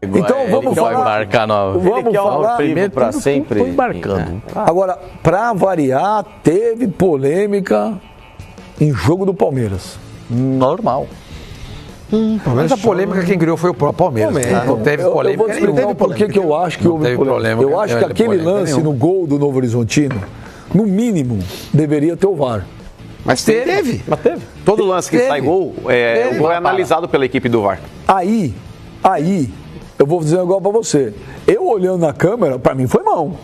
Então vamos falar. Embarcar no... Vamos falar. Primeiro para sempre. Estou embarcando. Agora, para variar, teve polêmica em jogo do Palmeiras. Normal. Mas a polêmica quem criou foi o próprio Palmeiras. Não teve polêmica. Eu vou te explicar por que eu acho que houve polêmica. Eu acho que aquele lance no gol do Novo Horizontino, no mínimo, deveria ter o VAR. Mas teve. Todo lance que sai gol, o gol é analisado pela equipe do VAR. Aí, eu vou dizer igual pra você. Eu olhando na câmera, pra mim foi mão.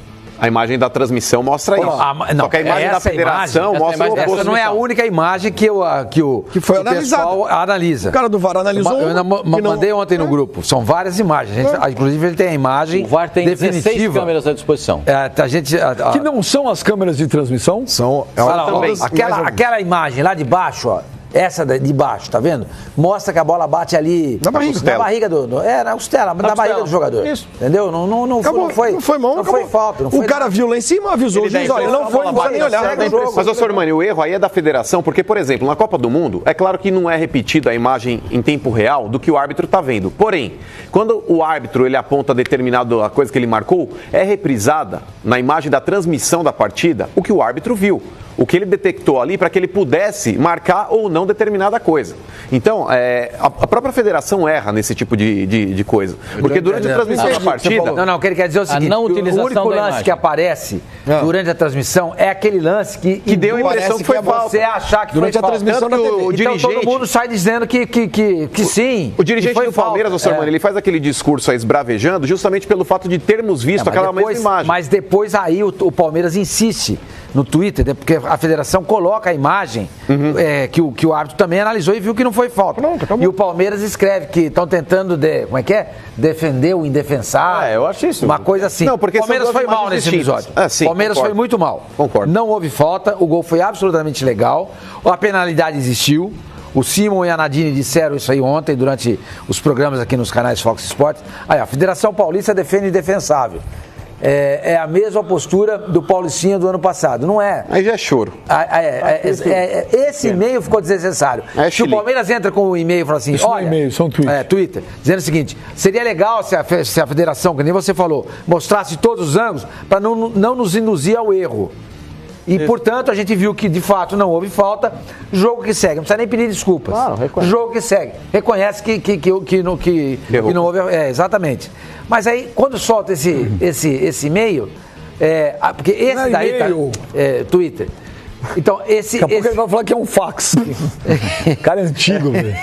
A imagem da transmissão mostra isso. Só que a imagem da federação mostra o oposto. Essa não é a única imagem que o pessoal analisa. O cara do VAR analisou. Eu ainda mandei ontem no grupo. São várias imagens. Inclusive ele tem a imagem. O VAR tem definitiva. 16 câmeras à disposição. Que não são as câmeras de transmissão? São. Aquela imagem lá de baixo, ó. Essa de baixo, tá vendo? Mostra que a bola bate ali na barriga na costela, na barriga do jogador. Isso. Entendeu? Não foi mão, não foi falta. O cara viu lá em cima, avisou o juiz, olha, não foi, não precisa nem olhar. Mas, ô Sormani, o erro aí é da federação, porque, por exemplo, na Copa do Mundo, é claro que não é repetida a imagem em tempo real do que o árbitro tá vendo. Porém, quando o árbitro ele aponta determinada coisa que ele marcou, é reprisada na imagem da transmissão da partida o que o árbitro viu. O que ele detectou ali para que ele pudesse marcar ou não determinada coisa. Então, a própria federação erra nesse tipo de coisa. Porque durante a transmissão da partida... Não, o que ele quer dizer é o seguinte, o único lance que aparece durante a transmissão é aquele lance que deu a impressão que foi falta. Você achar que durante foi falta. A transmissão da TV. Então todo mundo sai dizendo que sim. O dirigente do Palmeiras, o Sormani, ele faz aquele discurso aí esbravejando justamente pelo fato de termos visto aquela mesma imagem. Mas depois aí o Palmeiras insiste no Twitter, porque a federação coloca a imagem que o árbitro também analisou e viu que não foi falta. E o Palmeiras escreve que estão tentando, defender o indefensável. Eu acho isso. Uma coisa assim. Não, porque o Palmeiras foi mal nesse episódio. O Palmeiras foi muito mal. Concordo. Não houve falta, o gol foi absolutamente legal, a penalidade existiu. O Simon e a Nadine disseram isso aí ontem, durante os programas aqui nos canais Fox Sports. Aí, a Federação Paulista defende o indefensável. É a mesma postura do Paulicinha do ano passado, não é? Aí já é choro. Esse e-mail ficou desnecessário. Se o Palmeiras entra com o e-mail e fala assim, olha... e-mail, são Twitter, dizendo o seguinte, seria legal se a federação, que nem você falou, mostrasse todos os ângulos para não nos induzir ao erro. E, portanto, a gente viu que, de fato, não houve falta. Jogo que segue. Não precisa nem pedir desculpas. Claro, jogo que segue. Reconhece que não houve... exatamente. Mas aí, quando solta esse e-mail... porque esse daí tá... Twitter. Então, Daqui a pouco ele vai falar que é um fax. Cara é antigo, velho.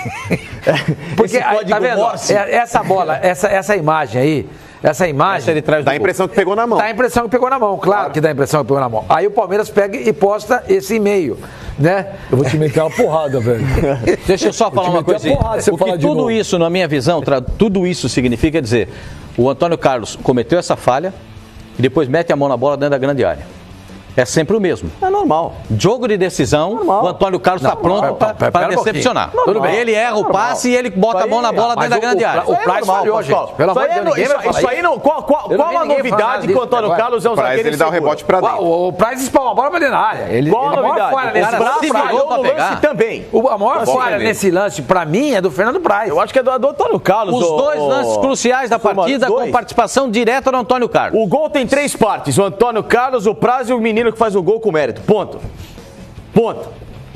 Porque, tá vendo? Essa bola, essa imagem aí... Essa imagem dá a impressão que pegou na mão. Dá a impressão que pegou na mão, claro que dá a impressão que pegou na mão. Aí o Palmeiras pega e posta esse e-mail, né? Eu vou te meter uma porrada, velho. Deixa eu só falar uma coisa. O que tudo isso, na minha visão, tudo isso significa dizer, o Antônio Carlos cometeu essa falha e depois mete a mão na bola dentro da grande área. É sempre o mesmo. É normal. Jogo de decisão, o Antônio Carlos está pronto para decepcionar. Tudo bem. Ele erra o passe e ele bota a mão na bola dentro da grande área. O Price falhou, gente. Pelo amor de Deus, isso aí não... Qual a novidade que o Antônio Carlos é um zagueiro? Ele dá o rebote para dentro. O Price espalma a bola para dentro da área. Qual a novidade? O falhou no lance também. A maior falha nesse lance, para mim, é do Fernando Price. Eu acho que é do Antônio Carlos. Os dois lances cruciais da partida com participação direta do Antônio Carlos. O gol tem 3 partes. O Antônio Carlos, o Price e o menino que faz o gol com mérito. Ponto.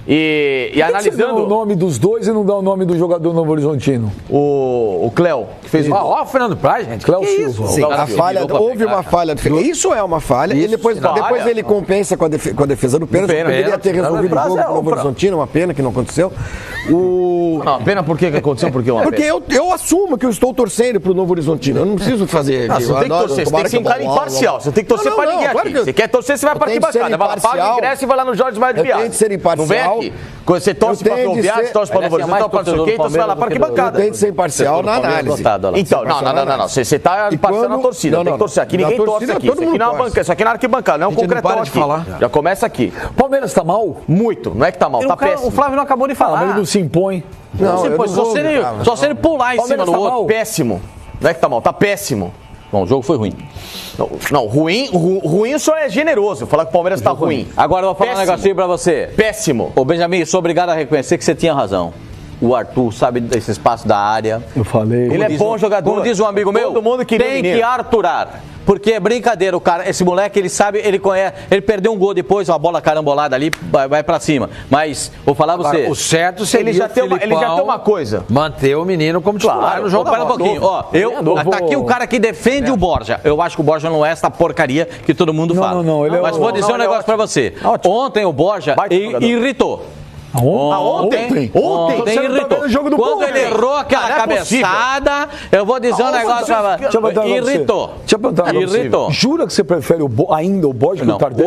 E analisando... Você dá o nome dos dois e não dá o nome do jogador Novo Horizontino? O Cléo, que fez o... Ó, o Fernando Praz, gente. Cléo Silva. Sim, a falha, houve uma falha. Isso é uma falha. E depois ele compensa com a defesa do pênalti. Poderia ter resolvido o jogo com o Novo Horizontino, uma pena que não aconteceu. Não, pena por que aconteceu? Porque eu assumo que eu estou torcendo pro Novo Horizontino. Eu não preciso fazer... Você tem que torcer, você tem que ser um cara imparcial. Você tem que torcer pra ninguém aqui. Você quer torcer, você vai pra arquibancada. Vai lá, paga o ingresso e vai lá no Jorge Maia de Biase. Eu tenho que ser imparcial. Não vem aqui. Quando você torce pra Ferroviário, você torce pra Novo Horizonte, torce pra então você vai lá pra arquibancada. Eu tenho que ser imparcial na análise. Então, não. Você tá parcial na torcida. Tem que torcer aqui. Ninguém torce aqui. Isso aqui na arquibancada, não é um concretão aqui. Já começa aqui. O Palmeiras tá mal? Muito. Não é que tá mal, tá péssimo. O Flávio não acabou de falar. Ele não se impõe. Só se ele pular em cima do outro. Péssimo. Não é que tá mal, tá péssimo. Bom, o jogo foi ruim. Não, ruim o senhor é generoso. Falar que o Palmeiras tá ruim. Agora eu vou falar um negocinho pra você. Péssimo. Ô Benjamin, sou obrigado a reconhecer que você tinha razão. o Arthur sabe desse espaço da área. Eu falei. Ele é bom jogador. Como diz um amigo meu, todo mundo tem que Arthurar. Porque é brincadeira, o cara, esse moleque, ele sabe, ele conhece, ele perdeu um gol depois, uma bola carambolada ali, vai pra cima. Mas, vou falar pra você. Agora, o certo seria ele já tem uma coisa. Manter o menino como titular no jogo. Espera um pouquinho, ó. Tá aqui o cara que defende o Borja. Eu acho que o Borja não é essa porcaria que todo mundo fala. Mas vou dizer um negócio pra você. Ontem o Borja irritou. Ontem irritou. Quando ele errou aquela cabeçada, eu vou dizer um negócio pra você. Irritou. Jura que você prefere ainda o Borja que o Tardelli?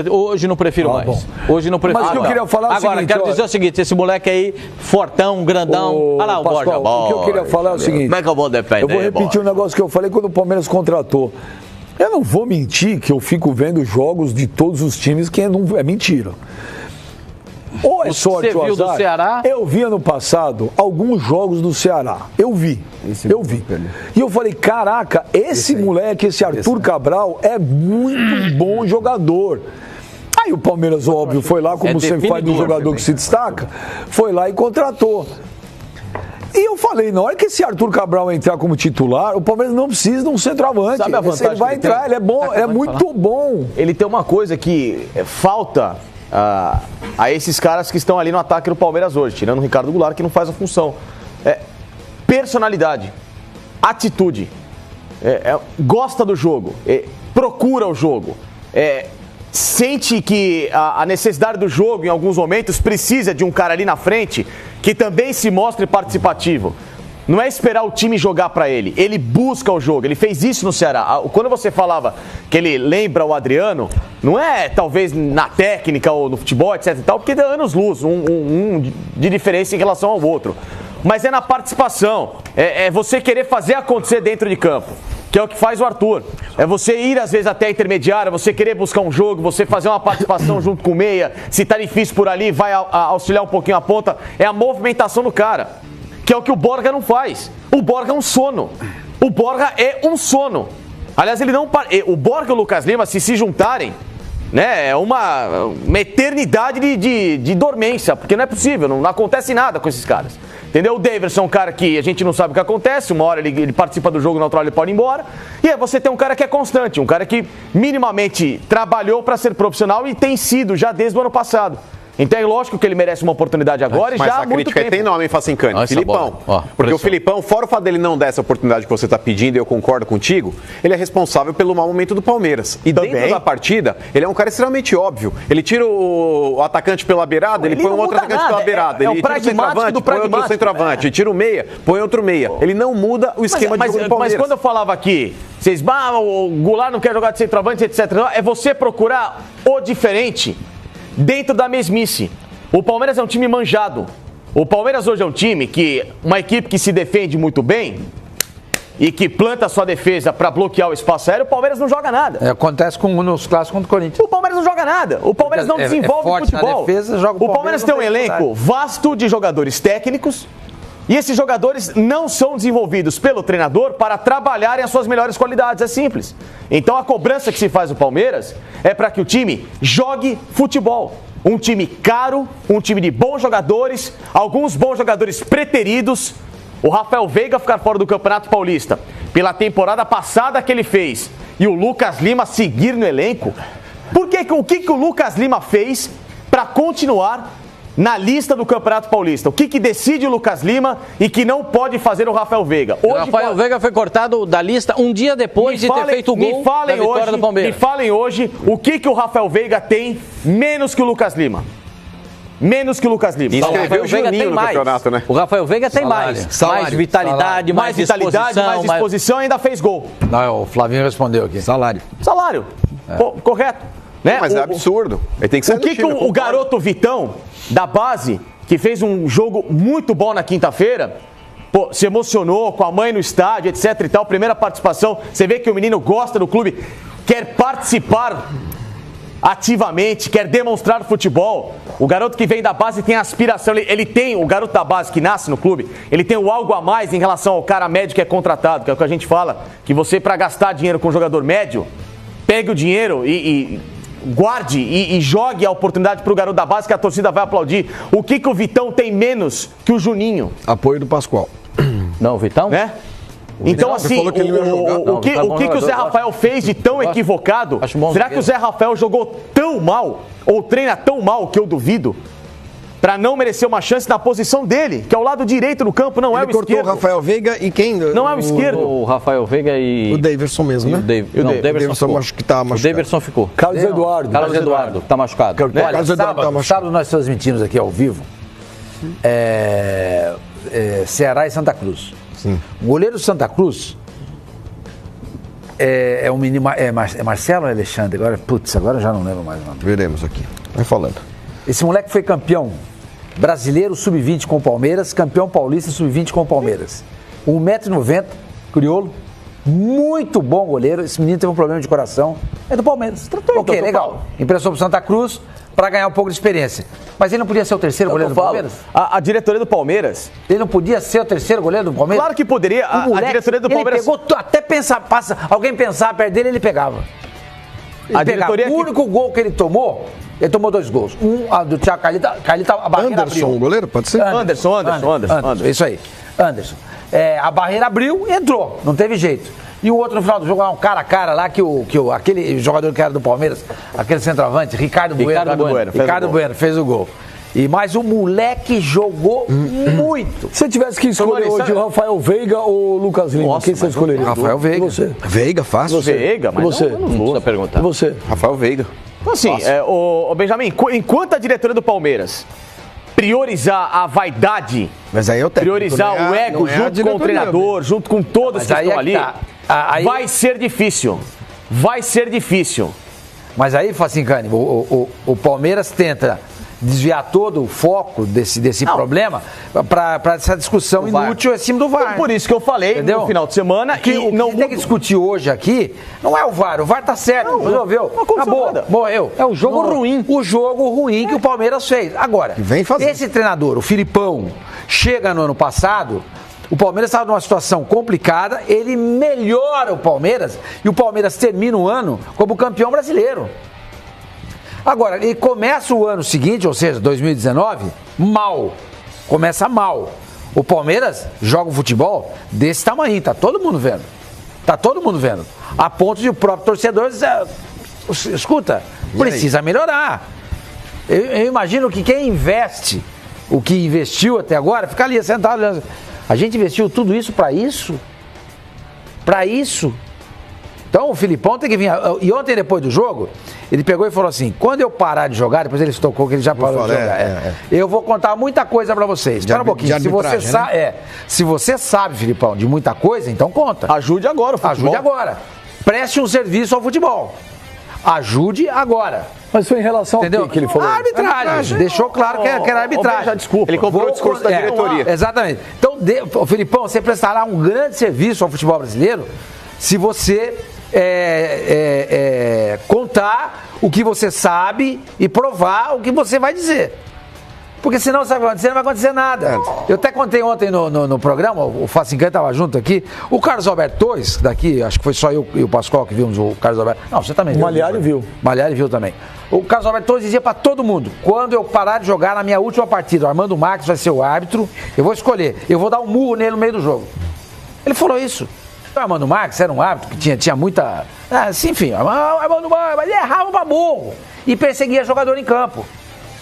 Hoje não prefiro mais. Hoje não prefiro mais. Mas o que eu queria falar é o seguinte. Agora, quero dizer o seguinte, esse moleque aí, fortão, grandão. Olha lá o Borja. O que eu queria falar é o seguinte. Como é que eu vou defender? Eu vou repetir um negócio que eu falei quando o Palmeiras contratou. Eu não vou mentir que eu fico vendo jogos de todos os times que é mentira. Ou é sorte ou azar. Do Ceará? Eu vi ano passado alguns jogos do Ceará. Eu vi. E eu falei, caraca, esse moleque, esse Arthur Cabral é muito bom jogador. Aí o Palmeiras, óbvio, foi lá, como sempre faz do jogador que se destaca, foi lá e contratou. E eu falei, na hora que esse Arthur Cabral entrar como titular, o Palmeiras não precisa de um centroavante. Sabe a vantagem? Ele vai entrar, ele é bom, é muito bom. Ele tem uma coisa que falta a esses caras que estão ali no ataque do Palmeiras hoje, tirando o Ricardo Goulart, que não faz a função. Personalidade, atitude, gosta do jogo, procura o jogo, sente que a necessidade do jogo em alguns momentos precisa de um cara ali na frente que também se mostre participativo. Não é esperar o time jogar pra ele, ele busca o jogo, ele fez isso no Ceará. Quando você falava que ele lembra o Adriano, não é talvez na técnica ou no futebol, etc e tal, porque dá anos-luz, um de diferença em relação ao outro. Mas é na participação, é você querer fazer acontecer dentro de campo, que é o que faz o Arthur. É você ir às vezes até a intermediária, você querer buscar um jogo, você fazer uma participação junto com o meia, se tá difícil por ali, vai auxiliar um pouquinho a ponta, é a movimentação do cara. Que é o que o Borja não faz. O Borja é um sono. O Borja é um sono. Aliás, ele não... O Borja e o Lucas Lima, se juntarem, né, é uma eternidade de dormência, porque não é possível, não acontece nada com esses caras. Entendeu? O Daverson é um cara que a gente não sabe o que acontece, uma hora ele participa do jogo, na outra hora ele pode ir embora. E aí você tem um cara que é constante, um cara que minimamente trabalhou para ser profissional e tem sido já desde o ano passado. Então é lógico que ele merece uma oportunidade agora e já há muito tempo. Mas a crítica tem nome, Facincani, Filipão. Porque o Filipão, fora o fato dele não dar essa oportunidade que você está pedindo, e eu concordo contigo, ele é responsável pelo mau momento do Palmeiras. E dentro da partida, ele é um cara extremamente óbvio. Ele tira o atacante pela beirada, ele põe um outro atacante pela beirada. Ele tira o centroavante, põe outro centroavante. Ele tira o meia, põe outro meia. Ele não muda o esquema de jogo do Palmeiras. Mas quando eu falava aqui, vocês, o Goulart não quer jogar de centroavante, etc. É você procurar o diferente dentro da mesmice. O Palmeiras é um time manjado. O Palmeiras hoje é um time que, uma equipe que se defende muito bem e que planta a sua defesa para bloquear o espaço aéreo, o Palmeiras não joga nada. Acontece nos clássicos contra o Corinthians. O Palmeiras não joga nada. O Palmeiras não desenvolve futebol. Defesa, joga o Palmeiras tem um elenco vasto de jogadores técnicos e esses jogadores não são desenvolvidos pelo treinador para trabalharem as suas melhores qualidades. É simples. Então a cobrança que se faz do Palmeiras é para que o time jogue futebol. Um time caro, um time de bons jogadores, alguns bons jogadores preteridos. O Rafael Veiga ficar fora do Campeonato Paulista pela temporada passada que ele fez e o Lucas Lima seguir no elenco. O que o Lucas Lima fez para continuar na lista do Campeonato Paulista? O que decide o Lucas Lima e que não pode fazer o Rafael Veiga? Hoje, o Rafael Veiga foi cortado da lista um dia depois de ter feito o gol da vitória do Palmeiras. Me falem hoje o que o Rafael Veiga tem menos que o Lucas Lima. Menos que o Lucas Lima. Inscreveu o Juninho no campeonato, né? O Rafael Veiga tem mais vitalidade, mais disposição e ainda fez gol. Não, o Flavinho respondeu aqui. Salário. Correto. Né? Mas é absurdo. Ele tem que ser o garoto Vitão, da base, que fez um jogo muito bom na quinta-feira, se emocionou com a mãe no estádio, etc e tal, primeira participação, você vê que o menino gosta do clube, quer participar ativamente, quer demonstrar futebol. O garoto que vem da base tem aspiração, ele tem, o garoto da base que nasce no clube, ele tem o algo a mais em relação ao cara médio que é contratado, que é o que a gente fala, que você, para gastar dinheiro com um jogador médio, pegue o dinheiro e guarde e jogue a oportunidade pro garoto da base que a torcida vai aplaudir. O que o Vitão tem menos que o Juninho? Apoio do Pascoal. Não, o Vitão? Né? Então, assim, o que o Zé Rafael fez de tão equivocado? Será que o Zé Rafael jogou tão mal, ou treina tão mal, que eu duvido, para não merecer uma chance na posição dele, que é o lado direito do campo, não é o esquerdo? Ele cortou o Rafael Veiga e quem? Não é o esquerdo. O Rafael Veiga e... O Daverson mesmo, né? O Daverson acho que tá machucado. O Daverson ficou. Carlos Eduardo tá machucado. Olha, sábado nós transmitimos aqui ao vivo Ceará e Santa Cruz. Sim. O goleiro do Santa Cruz é um menino... É Marcelo ou Alexandre? Agora eu já não lembro mais o nome. Veremos aqui. Vai falando. Esse moleque foi campeão brasileiro sub-20 com o Palmeiras, campeão paulista sub-20 com o Palmeiras. 1,90 m, crioulo, muito bom goleiro. Esse menino teve um problema de coração, é do Palmeiras. Ok, legal. Emprestou pro Santa Cruz para ganhar um pouco de experiência. Mas ele não podia ser o terceiro goleiro do Palmeiras? A diretoria do Palmeiras... Ele não podia ser o terceiro goleiro do Palmeiras? Claro que poderia. A diretoria do Palmeiras... Ele pegou, até alguém pensar perto dele, ele pegava. O único gol que ele tomou 2 gols. Do Thiago Carlita, a barreira Anderson, abriu. o goleiro, pode ser? Anderson. Isso aí, Anderson. A barreira abriu e entrou, não teve jeito. E o outro no final do jogo, um cara a cara lá, aquele jogador que era do Palmeiras, aquele centroavante, Ricardo Bueno fez o gol. Mas o moleque jogou muito. Se você tivesse que escolher hoje o Rafael Veiga ou o Lucas Lima, quem você escolheria? Rafael Veiga. E você? Veiga, fácil. Veiga, mas você? Não precisa perguntar. E você? Rafael Veiga. Então, assim, o Benjamin, enquanto a diretoria do Palmeiras priorizar a vaidade, mas aí eu priorizar o ego junto com o treinador, junto com todos que estão ali, vai ser difícil. Vai ser difícil. Mas aí, Facincani, o Palmeiras tenta desviar todo o foco desse problema para essa discussão inútil em cima do VAR. Por isso que eu falei no final de semana que o que tem que discutir hoje aqui não é o VAR tá certo, resolveu, acabou, morreu. É o jogo ruim. O jogo ruim que o Palmeiras fez. Agora, esse treinador, o Filipão, chega no ano passado, o Palmeiras estava numa situação complicada, ele melhora o Palmeiras e o Palmeiras termina o ano como campeão brasileiro. Agora, ele começa o ano seguinte, ou seja, 2019, mal. Começa mal. O Palmeiras joga um futebol desse tamanho, tá todo mundo vendo. Tá todo mundo vendo. A ponto de o próprio torcedor dizer, escuta, precisa melhorar. Eu imagino que quem investe, o que investiu até agora, fica ali sentado olhando. A gente investiu tudo isso para isso? Para isso? Então o Filipão tem que vir. E ontem, depois do jogo, ele pegou e falou assim: quando eu parar de jogar, depois ele se tocou que ele já parou de jogar. Eu vou contar muita coisa pra vocês. Espera um pouquinho. Se você sabe, Filipão, de muita coisa, então conta. Ajude agora o futebol. Ajude agora. Preste um serviço ao futebol. Ajude agora. Mas foi em relação ao que ele falou? A arbitragem. Deixou claro que era arbitragem. Desculpa. Ele comprou o discurso da diretoria. Exatamente. Então, Filipão, você prestará um grande serviço ao futebol brasileiro se você contar o que você sabe e provar o que você vai dizer. Porque senão sabe o que vai acontecer? Não vai acontecer nada. Eu até contei ontem no programa, o Facincani estava junto aqui, o Carlos Alberto Torres, daqui, acho que foi só eu e o Pascoal que vimos o Carlos Alberto. Não, você também viu. Malhari viu. Malhari viu também. O Carlos Alberto Torres dizia para todo mundo: quando eu parar de jogar na minha última partida, o Armando Marques vai ser o árbitro, eu vou escolher, eu vou dar um murro nele no meio do jogo. Ele falou isso. O Armando Marques era um árbitro que tinha muita... enfim, o Armando Marques, ele errava pra burro e perseguia jogador em campo.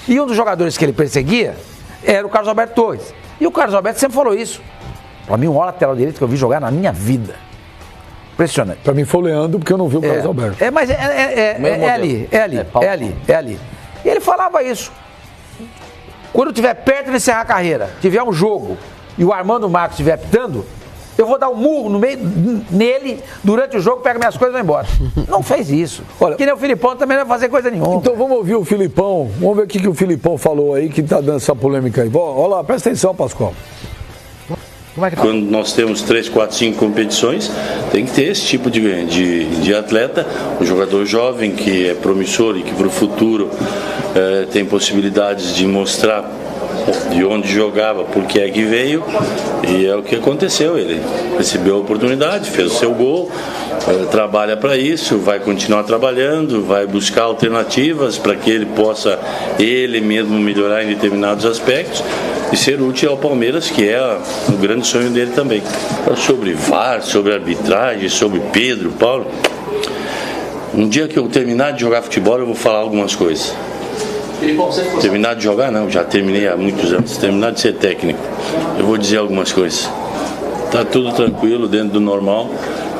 E um dos jogadores que ele perseguia era o Carlos Alberto Torres. E o Carlos Alberto sempre falou isso. Pra mim, o maior lateral direito que eu vi jogar na minha vida. Impressionante. Pra mim foi o Leandro, porque eu não vi o Carlos Alberto. Mas é ali. E ele falava isso. Quando eu estiver perto de encerrar a carreira, tiver um jogo e o Armando Marques estiver apitando, eu vou dar um murro nele durante o jogo, pega minhas coisas e vai embora. Não fez isso. Olha, que nem o Filipão também não vai fazer coisa nenhuma. Então vamos ouvir o Filipão. Vamos ver o que o Filipão falou aí, que tá dando essa polêmica aí. Olha lá, presta atenção, Pascoal. Como é que tá? Quando nós temos 3, 4, 5 competições, tem que ter esse tipo de atleta, um jogador jovem que é promissor e que para o futuro tem possibilidades de mostrar de onde jogava, por que é que veio, e é o que aconteceu. Ele recebeu a oportunidade, fez o seu gol, trabalha para isso, vai continuar trabalhando, vai buscar alternativas para que ele possa, ele mesmo, melhorar em determinados aspectos e ser útil ao Palmeiras, que é o grande sonho dele também. Sobre VAR, sobre arbitragem, sobre Pedro, Paulo, um dia que eu terminar de jogar futebol eu vou falar algumas coisas. Terminar de jogar não, já terminei há muitos anos. Terminar de ser técnico, eu vou dizer algumas coisas. Tá tudo tranquilo, dentro do normal.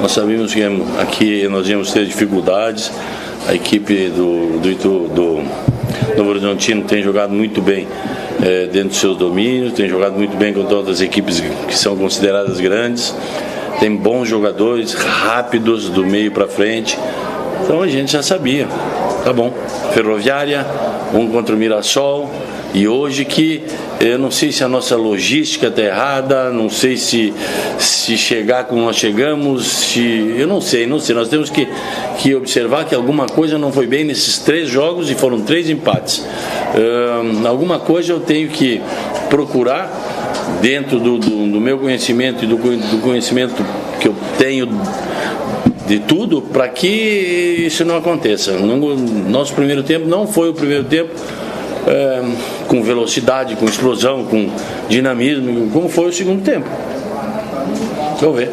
Nós sabíamos que aqui nós íamos ter dificuldades. A equipe do Novo Horizontino tem jogado muito bem dentro dos seus domínios, tem jogado muito bem contra outras equipes que são consideradas grandes. Tem bons jogadores, rápidos, do meio para frente. Então a gente já sabia. Tá bom. Ferroviária, um contra o Mirassol. E hoje que eu não sei se a nossa logística está errada, não sei se chegar como nós chegamos, eu não sei. Nós temos que observar que alguma coisa não foi bem nesses 3 jogos e foram 3 empates. Alguma coisa eu tenho que procurar dentro do meu conhecimento e do conhecimento que eu tenho de tudo para que isso não aconteça. Nosso primeiro tempo não foi o primeiro tempo com velocidade, com explosão, com dinamismo, como foi o segundo tempo. Deixa eu ver.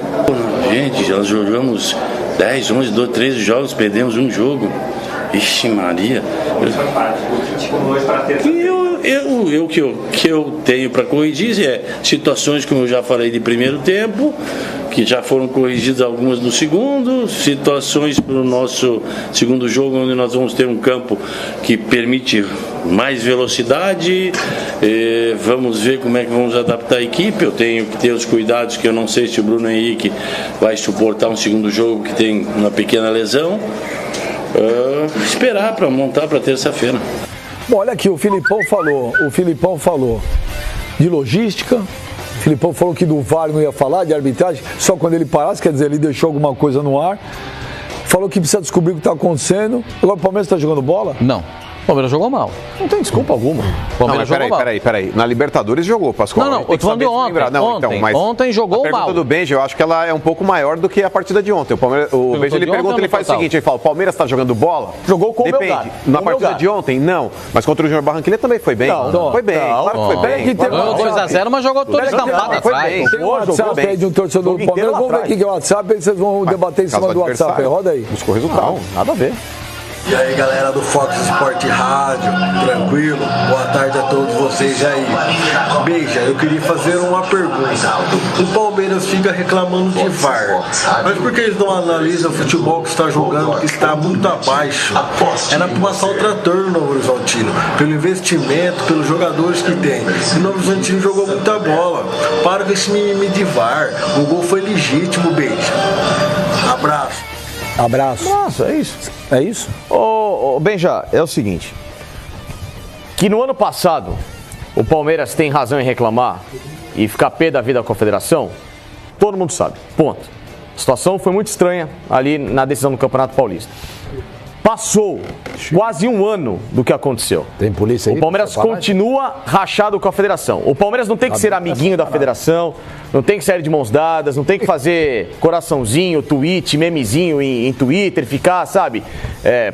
Gente, nós jogamos 10, 11, 12, 13 jogos, perdemos um jogo. Ixi Maria. O que eu tenho para corrigir é situações, como eu já falei, de primeiro tempo, que já foram corrigidas algumas no segundo, situações para o nosso segundo jogo, onde nós vamos ter um campo que permite mais velocidade, vamos ver como é que vamos adaptar a equipe. Eu tenho que ter os cuidados, que eu não sei se o Bruno Henrique vai suportar um segundo jogo que tem uma pequena lesão. Esperar para montar para terça-feira. Bom, olha aqui, o Filipão falou de logística. O Filipão falou que do VAR não ia falar, de arbitragem, só quando ele parasse, quer dizer, ele deixou alguma coisa no ar. Falou que precisa descobrir o que está acontecendo. Agora o Palmeiras está jogando bola? Não. O Palmeiras jogou mal. Não tem desculpa alguma. O Palmeiras jogou mal. Peraí. Na Libertadores jogou, Pascoal. Não, eu tô falando de ontem. Ontem jogou mal. A pergunta do Benji, eu acho que ela é um pouco maior do que a partida de ontem. O Benji, ele pergunta, ele faz o seguinte, ele fala, o Palmeiras está jogando bola? Jogou com o Depende. Na partida de ontem, não. Mas contra o Júnior Barranquilla também foi bem. Foi bem, claro que foi bem. Ganhou 2-0, mas jogou toda estampada atrás. Tem um WhatsApp aí de um torcedor do Palmeiras. Vamos ver o que é o WhatsApp, aí vocês vão debater em cima do WhatsApp. Roda aí. Buscou resultado. Não, nada a ver. E aí galera do Fox Sport Rádio, tranquilo? Boa tarde a todos vocês aí. Beija, eu queria fazer uma pergunta. O Palmeiras fica reclamando de VAR, mas por que eles não analisam o futebol que está jogando, que está muito abaixo? Era para passar o trator no Novo Horizontino, pelo investimento, pelos jogadores que tem. O Novo Horizontino jogou muita bola. Para com esse mimimi de VAR. O gol foi legítimo, Beija. Abraço. Nossa, é isso. É isso? Ô, Benja, é o seguinte. Que no ano passado o Palmeiras tem razão em reclamar e ficar pé da vida com a federação, todo mundo sabe. Ponto. A situação foi muito estranha ali na decisão do Campeonato Paulista. Passou quase um ano do que aconteceu. Tem polícia aí? O Palmeiras continua rachado com a federação. O Palmeiras não tem que ser amiguinho da federação, não tem que sair de mãos dadas, não tem que fazer coraçãozinho, tweet, memezinho em Twitter, ficar, sabe,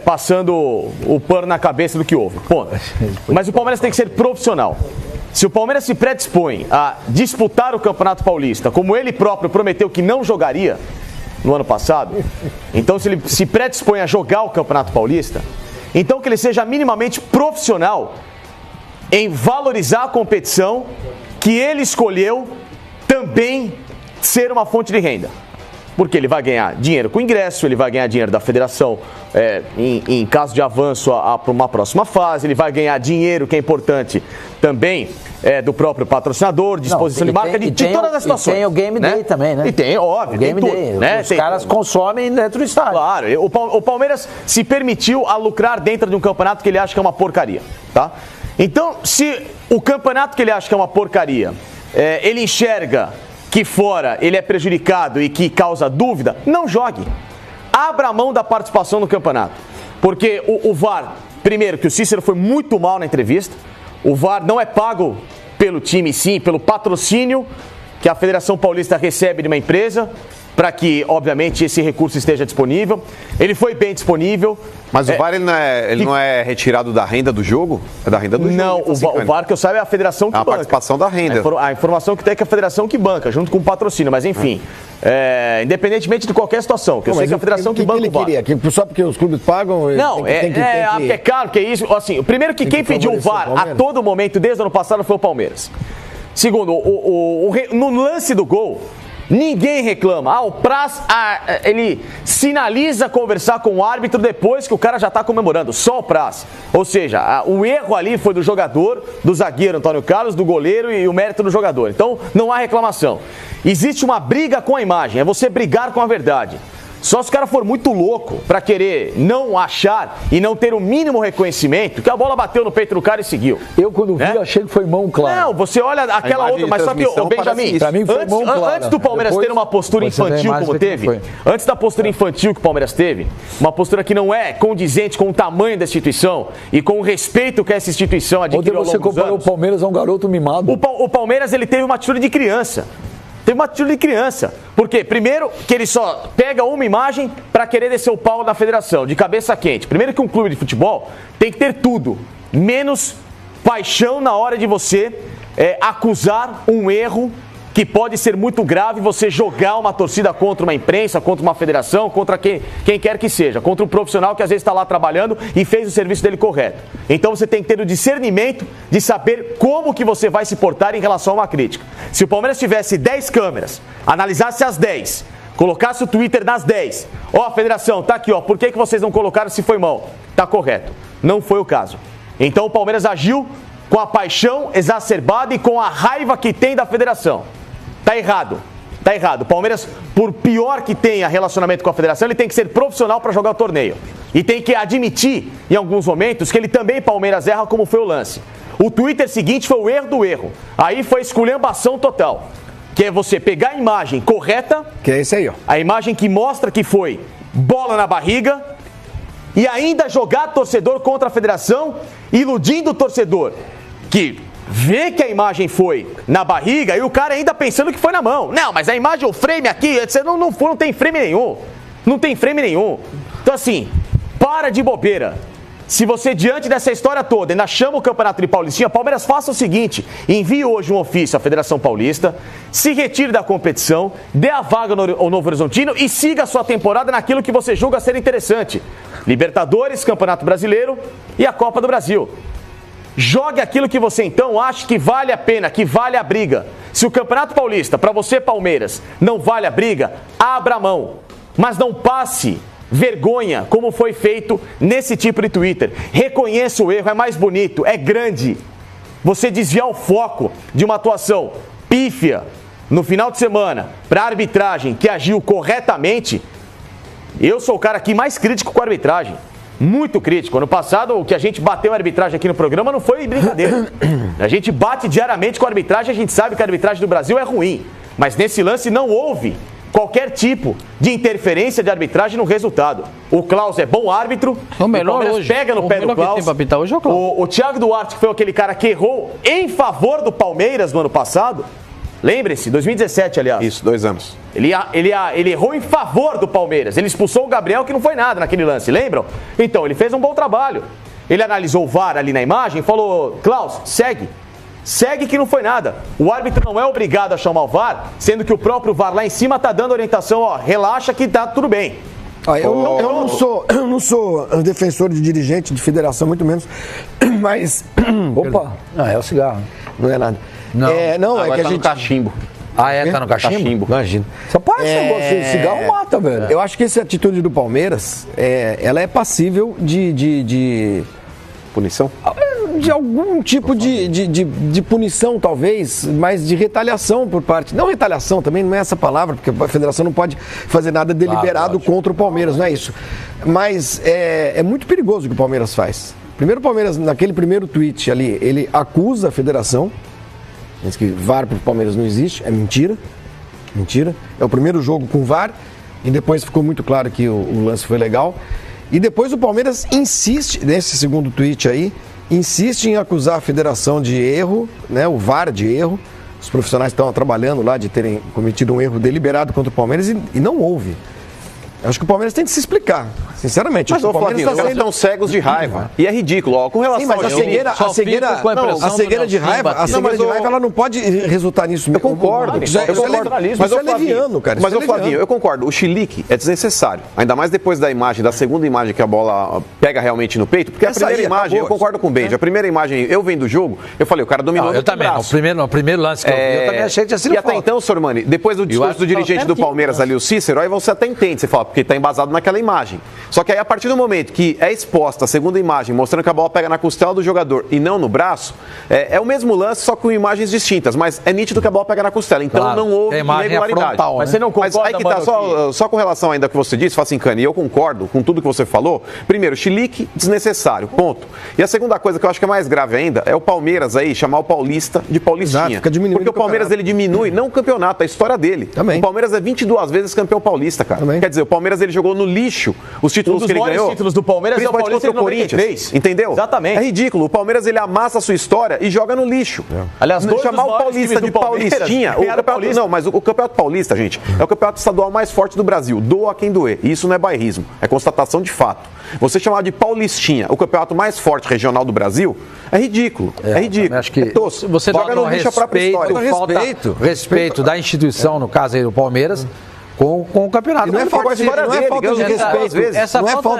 passando o pano na cabeça do que houve. Ponto. Mas o Palmeiras tem que ser profissional. Se o Palmeiras se predispõe a disputar o Campeonato Paulista, como ele próprio prometeu que não jogaria no ano passado, então se ele se predispõe a jogar o Campeonato Paulista, então que ele seja minimamente profissional em valorizar a competição que ele escolheu também ser uma fonte de renda. Porque ele vai ganhar dinheiro com ingresso, ele vai ganhar dinheiro da federação em caso de avanço para uma próxima fase, ele vai ganhar dinheiro, que é importante, também do próprio patrocinador, disposição de marca, de todas as situações. E tem o Game Day também, né? E tem, óbvio, o Game tem Day. Tudo, né? Os caras consomem dentro do estádio. Claro, o Palmeiras se permitiu a lucrar dentro de um campeonato que ele acha que é uma porcaria, tá? Então, se o campeonato que ele acha que é uma porcaria, ele enxerga que fora ele é prejudicado e que causa dúvida, não jogue. Abra a mão da participação no campeonato. Porque o VAR, primeiro, que o Cícero foi muito mal na entrevista, o VAR não é pago pelo time, sim, pelo patrocínio que a Federação Paulista recebe de uma empresa, para que, obviamente, esse recurso esteja disponível. Ele foi bem disponível. Mas o VAR ele não é retirado da renda do jogo? É da renda do jogo? Não, o VAR que eu saiba é a federação que banca. A participação da renda. A informação que tem é que a federação que banca, junto com o patrocínio. Mas, enfim, independentemente de qualquer situação, que eu sei que a federação que banca o VAR. Só porque os clubes pagam? Não, é claro que é isso. Assim, primeiro que quem pediu o VAR a todo momento, desde o ano passado, foi o Palmeiras. Segundo, no lance do gol, ninguém reclama. O Praz, ele sinaliza conversar com o árbitro depois que o cara já está comemorando. Só o Praz. Ou seja, o erro ali foi do jogador, do zagueiro Antônio Carlos, do goleiro e o mérito do jogador. Então, não há reclamação. Existe uma briga com a imagem. É você brigar com a verdade. Só se o cara for muito louco pra querer não achar e não ter o mínimo reconhecimento, que a bola bateu no peito do cara e seguiu. Eu, quando vi, achei que foi mão clara. Não, você olha aquela outra, mas só que, Benjamin, pra mim foi mão clara. Antes do Palmeiras ter uma postura infantil como teve, antes da postura infantil que o Palmeiras teve, uma postura que não é condizente com o tamanho da instituição e com o respeito que essa instituição adquiriu ao longo dos anos. Você comparou o Palmeiras a um garoto mimado. O Palmeiras, ele teve uma atitude de criança. Teve uma atitude de criança. Por quê? Primeiro, que ele só pega uma imagem para querer descer o pau da federação, de cabeça quente. Primeiro que um clube de futebol tem que ter tudo, menos paixão na hora de você acusar um erro que pode ser muito grave, você jogar uma torcida contra uma imprensa, contra uma federação, contra quem quer que seja, contra um profissional que às vezes está lá trabalhando e fez o serviço dele correto. Então você tem que ter o discernimento de saber como que você vai se portar em relação a uma crítica. Se o Palmeiras tivesse 10 câmeras, analisasse as 10, colocasse o Twitter nas 10, federação, tá aqui, por que vocês não colocaram se foi mão? Tá correto. Não foi o caso. Então o Palmeiras agiu com a paixão exacerbada e com a raiva que tem da federação. Tá errado. Tá errado. O Palmeiras, por pior que tenha relacionamento com a federação, ele tem que ser profissional para jogar o torneio. E tem que admitir, em alguns momentos, que ele também, Palmeiras, erra como foi o lance. O Twitter seguinte foi o erro do erro. Aí foi esculhambação total. Que é você pegar a imagem correta. Que é isso aí, ó. A imagem que mostra que foi bola na barriga. E ainda jogar torcedor contra a federação, iludindo o torcedor. Que vê que a imagem foi na barriga e o cara ainda pensando que foi na mão. Não, mas a imagem, o frame aqui, não tem frame nenhum. Não tem frame nenhum. Então assim, para de bobeira. Se você, diante dessa história toda, ainda chama o Campeonato de Paulistinha, Palmeiras, faça o seguinte: envie hoje um ofício à Federação Paulista, se retire da competição, dê a vaga ao Novo Horizontino e siga a sua temporada naquilo que você julga ser interessante. Libertadores, Campeonato Brasileiro e a Copa do Brasil. Jogue aquilo que você então acha que vale a pena, que vale a briga. Se o Campeonato Paulista, para você, Palmeiras, não vale a briga, abra a mão. Mas não passe vergonha, como foi feito nesse tipo de Twitter. Reconheça o erro, é mais bonito, é grande. Você desviar o foco de uma atuação pífia no final de semana para a arbitragem que agiu corretamente. Eu sou o cara aqui mais crítico com a arbitragem. Muito crítico. Ano passado, o que a gente bateu a arbitragem aqui no programa não foi brincadeira. A gente bate diariamente com a arbitragem, a gente sabe que a arbitragem do Brasil é ruim. Mas nesse lance não houve qualquer tipo de interferência de arbitragem no resultado. O Klaus é bom árbitro, o Palmeiras hoje pega no pé do Klaus. O Thiago Duarte, que foi aquele cara que errou em favor do Palmeiras no ano passado. Lembre-se, 2017, aliás. Isso, 2 anos. Ele errou em favor do Palmeiras. Ele expulsou o Gabriel, que não foi nada naquele lance, lembram? Então, ele fez um bom trabalho. Ele analisou o VAR ali na imagem e falou: Klaus, segue. Segue que não foi nada. O árbitro não é obrigado a chamar o VAR, sendo que o próprio VAR lá em cima tá dando orientação, relaxa que tá tudo bem. Eu não sou defensor de dirigente, de federação, muito menos. Mas. Opa! É o cigarro. Não é nada. Não, é que a gente. No cachimbo. Tá no cachimbo? Imagina. Só pode ser cigarro mata, velho. Eu acho que essa atitude do Palmeiras, ela é passível de punição? De algum tipo de punição, talvez, mas de retaliação por parte. Não retaliação, também não é essa palavra, porque a federação não pode fazer nada deliberado contra o Palmeiras, não é isso. Mas é muito perigoso o que o Palmeiras faz. Primeiro, o Palmeiras, naquele primeiro tweet ali, ele acusa a federação. Diz que VAR para o Palmeiras não existe, é mentira. Mentira. É o primeiro jogo com VAR e depois ficou muito claro que o lance foi legal. E depois o Palmeiras insiste, nesse segundo tweet aí, insiste em acusar a federação de erro, né, o VAR de erro. Os profissionais estão trabalhando lá de terem cometido um erro deliberado contra o Palmeiras e não houve. Eu acho que o Palmeiras tem que se explicar, sinceramente. Mas, Flavinho, eles estão cegos de raiva. E é ridículo. Ó, com relação mas a cegueira de raiva, ela não pode resultar nisso. Eu concordo. Mas é leviano, cara. Mas, Flavinho, eu concordo. O chilique é desnecessário. Ainda mais depois da imagem, da segunda imagem que a bola pega realmente no peito. Porque a primeira imagem, eu concordo com o Benji. A primeira imagem, eu vendo o jogo, eu falei, o cara dominou eu também. No primeiro lance que eu também achei que tinha sido falta. E até então, Sormani, depois do discurso do dirigente do Palmeiras ali, o Cícero, aí você até entende. Você fala, porque está embasado naquela imagem. Só que aí, a partir do momento que é exposta a segunda imagem, mostrando que a bola pega na costela do jogador e não no braço, é o mesmo lance, só com imagens distintas, mas é nítido que a bola pega na costela. Então não houve irregularidade. Frontal, mas você não concorda, mas aí que tá, só com relação ainda ao que você disse, Facincani, e eu concordo com tudo que você falou. Primeiro, chilique desnecessário, ponto. E a segunda coisa que eu acho que é mais grave ainda é o Palmeiras aí chamar o Paulista de Paulistinha. Exato, fica diminuindo porque o Palmeiras ele diminui, não o campeonato, a história dele. Também. O Palmeiras é 22 vezes campeão paulista, cara. Também. Quer dizer, o Palmeiras ele jogou no lixo os títulos que ele ganhou. Os títulos do Palmeiras é o Paulista contra o Corinthians, entendeu? Exatamente. É ridículo. O Palmeiras ele amassa a sua história e joga no lixo. Aliás, chamar o Paulista de Paulistinha, não, mas o Campeonato Paulista, gente, é o campeonato estadual mais forte do Brasil. Doa quem doer. E isso não é bairrismo, é constatação de fato. Você chamar de Paulistinha o campeonato mais forte regional do Brasil é ridículo. É ridículo. Acho que tosco. Você joga no lixo a própria história. Respeito da instituição, no caso aí do Palmeiras, com o campeonato. E não é falta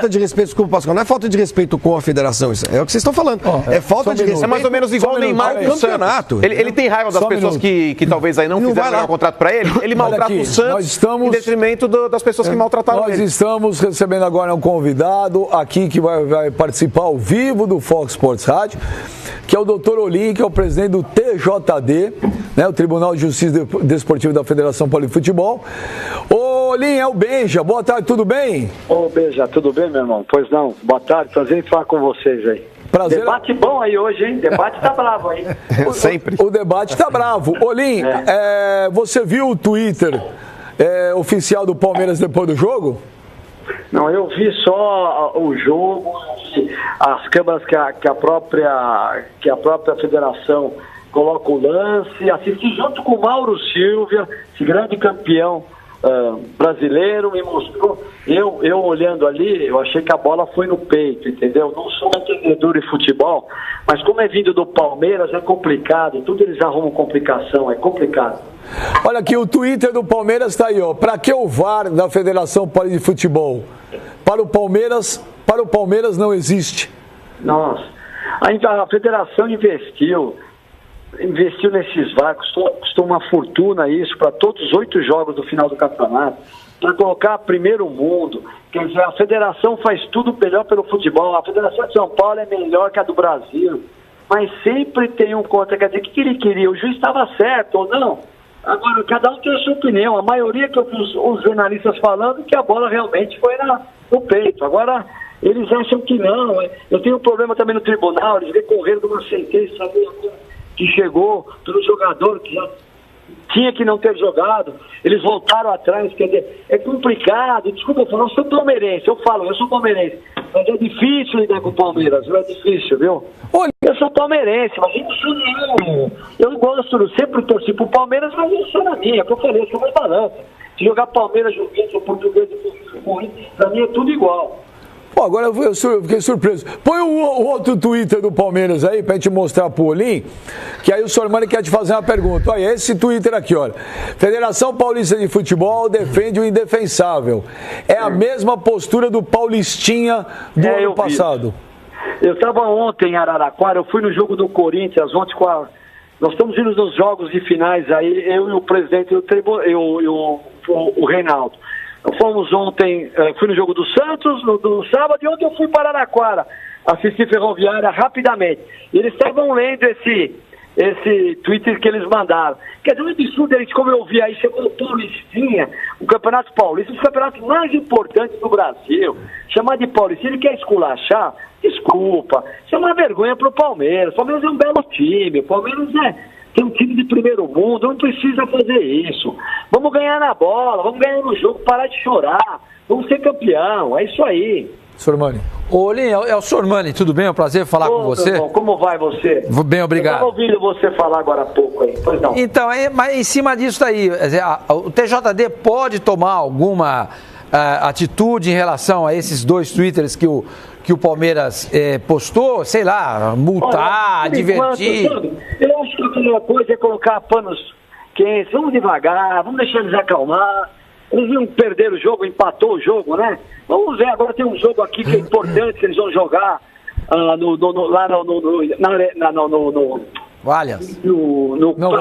de respeito, desculpa, Pascoal, não é falta de respeito com a federação, isso é o que vocês estão falando. É falta de respeito. É mais ou menos igual o Neymar com o campeonato. Ele tem raiva das pessoas que talvez aí não fizeram o contrato para ele. Ele maltrata o Santos em detrimento das pessoas que maltrataram ele. Nós estamos recebendo agora um convidado aqui que vai participar ao vivo do Fox Sports Rádio, que é o Dr. Olim, que é o presidente do TJD, né, o Tribunal de Justiça Desportiva da Federação Paulista de Futebol. Ô, Olim, é o Benja. Boa tarde, tudo bem? Ô, Benja, tudo bem, meu irmão? Pois não. Boa tarde, prazer em falar com vocês aí. Prazer. Debate bom aí hoje, hein? Debate tá bravo aí. Sempre. O debate tá bravo. Olim, você viu o Twitter oficial do Palmeiras depois do jogo? Não, eu vi só o jogo, as câmeras que a própria federação coloca o lance, assisti junto com o Mauro Silva, esse grande campeão brasileiro, me mostrou. Eu olhando ali, eu achei que a bola foi no peito, entendeu? Não sou entendedor de futebol, mas como é vindo do Palmeiras, é complicado, tudo eles arrumam complicação, é complicado. Olha aqui, o Twitter do Palmeiras está aí, ó. Para que o VAR da Federação Paulista de Futebol? Para o Palmeiras não existe. Nossa, a federação investiu nesses VAR, custou uma fortuna isso para todos os 8 jogos do final do campeonato, para colocar primeiro mundo. Quer dizer, a federação faz tudo melhor pelo futebol, a Federação de São Paulo é melhor que a do Brasil, mas sempre tem um contra, quer dizer, o que ele queria? O juiz estava certo ou não? Agora, cada um tem a sua opinião, a maioria que eu vi os jornalistas falando que a bola realmente foi no peito. Agora, eles acham que não. Eu tenho um problema também no tribunal, eles recorreram de uma sentença que chegou pelo jogador que já tinha que não ter jogado, eles voltaram atrás, quer dizer, é complicado, desculpa, eu sou palmeirense, eu sou palmeirense, mas é difícil lidar com o Palmeiras, é difícil, viu? Eu sou palmeirense, mas eu gosto, eu sempre torci pro Palmeiras, mas eu sou na minha, que eu falei, eu sou mais balança. Se jogar Palmeiras, Juventus, ou Português, pra mim é tudo igual. Pô, agora eu fiquei surpreso. Põe o outro Twitter do Palmeiras aí pra gente mostrar pro Olim, que aí o Sormani quer te fazer uma pergunta. Olha, esse Twitter aqui, olha. Federação Paulista de Futebol defende o indefensável. É a mesma postura do Paulistinha do ano passado. Eu estava ontem em Araraquara, eu fui no jogo do Corinthians, ontem nós estamos indo nos jogos de finais aí, eu e o presidente do tribunal, o Reinaldo. Fomos ontem, fui no jogo do Santos, no sábado, e ontem eu fui para Araraquara, assistir Ferroviária rapidamente. E eles estavam lendo esse Twitter que eles mandaram. Quer dizer, um absurdo, como eu vi aí, chegou o Paulistinha, o Campeonato Paulista, um dos campeonatos mais importantes do Brasil. Chamar de Paulistinha, ele quer esculachar? Desculpa. Isso é uma vergonha pro Palmeiras. O Palmeiras é um belo time, o Palmeiras tem um time de primeiro mundo, não precisa fazer isso. Vamos ganhar na bola, vamos ganhar no jogo, parar de chorar, vamos ser campeão, é isso aí. Sormani. Ô, Linha, é o Sormani, tudo bem? É um prazer falar com você. Irmão, como vai você? Bem, obrigado. Eu estava ouvindo você falar agora há pouco aí, pois não. Então, mas em cima disso daí, o TJD pode tomar alguma atitude em relação a esses 2 twitters que o Palmeiras postou? Sei lá, multar, advertir. Eu acho que a primeira coisa é colocar panos quentes. Vamos devagar, vamos deixar eles acalmar. Eles iam perder o jogo, empatou o jogo, né? Vamos ver, agora tem um jogo aqui que é importante, que eles vão jogar lá no Allianz. No